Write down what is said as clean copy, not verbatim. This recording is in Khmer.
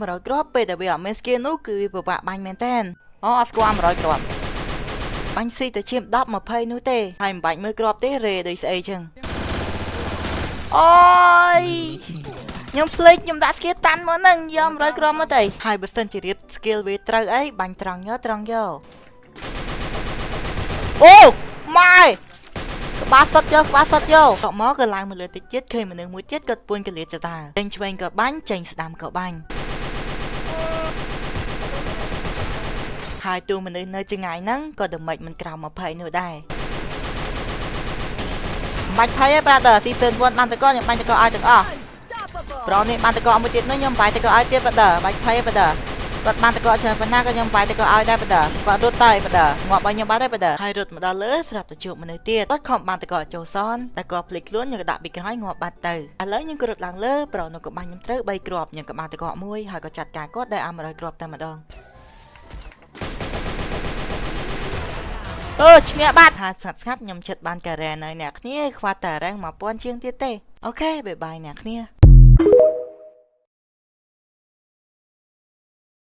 100 គ្រាប់ពេលតែវាអត់មាន skill នោះគឺវាពិបាកបាញ់មែនតើអូអត់ស្គាល់100គ្រាប់បាញ់ស៊ីតែជាម10 20នោះទេហើយមិនបាច់មើលគ្រាប់ទេរេដូចស្អីចឹងអូយខ្ញុំភ្លេចខ្ញុំដាក់ skill តាន់មកហ្នឹងយក100គ្រាប់មកទៅហើយបើសិនជារៀប skill វាត្រូវអីបាញ់ត្រង់យកអូម៉ែក្បាលសុតយកតក់មកក៏ឡើងមកលើតិចទៀតឃើញមនុស្សមួយទៀតក៏ពួនកលៀតចតាចេញឆ្វេងក៏បាញ់ចេញស្ដាំក៏បាញ់ហើយទូមនុស្សនៅចង្ងាយហ្នឹងក៏ដមិចមិនក្រោម20នោះដែរមិនបាច់ភ័យទេ brother ស៊ីទើន1បានតកខ្ញុំបាញ់តកឲ្យទាំងអស់ប្រនេះបានតកមួយទៀតនោះខ្ញុំបាយតកឲ្យទៀត brother បាច់ភ័យទេ brother គាត់បានតកច្រើនប៉ុណ្ណាក៏ខ្ញុំបាយតកឲ្យដែរ brother គាត់រត់ទៅ brother ងាប់ឲ្យខ្ញុំបាត់ហើយ brother ហើយរត់មកដល់លើស្រាប់តែជួបមនុស្សទៀតគាត់ខំបានតកចូលសនតែគាត់ភ្លេចខ្លួនខ្ញុំក៏ដាក់ពីក្រោយងាប់បាត់ទៅឥឡូវខ្ញុំក៏រត់ឡើងលើប្រនោះក៏បាញ់ខ្ញុំត្រូវ3គ្រាប់ខ្ញុំក៏បានតកមួយហើយក៏ចាត់ការគាត់ដែលឲ្យ100គ្រាប់តែម្ដងអូឈ្នះបាត់ហាត់ស្ងាត់ខ្ញុំចិត្តបានការ៉េនៅអ្នកគ្នាខ្វះតែរ៉េង1000ជាងទៀតទេអូខេបាយបាយអ្នកគ្នា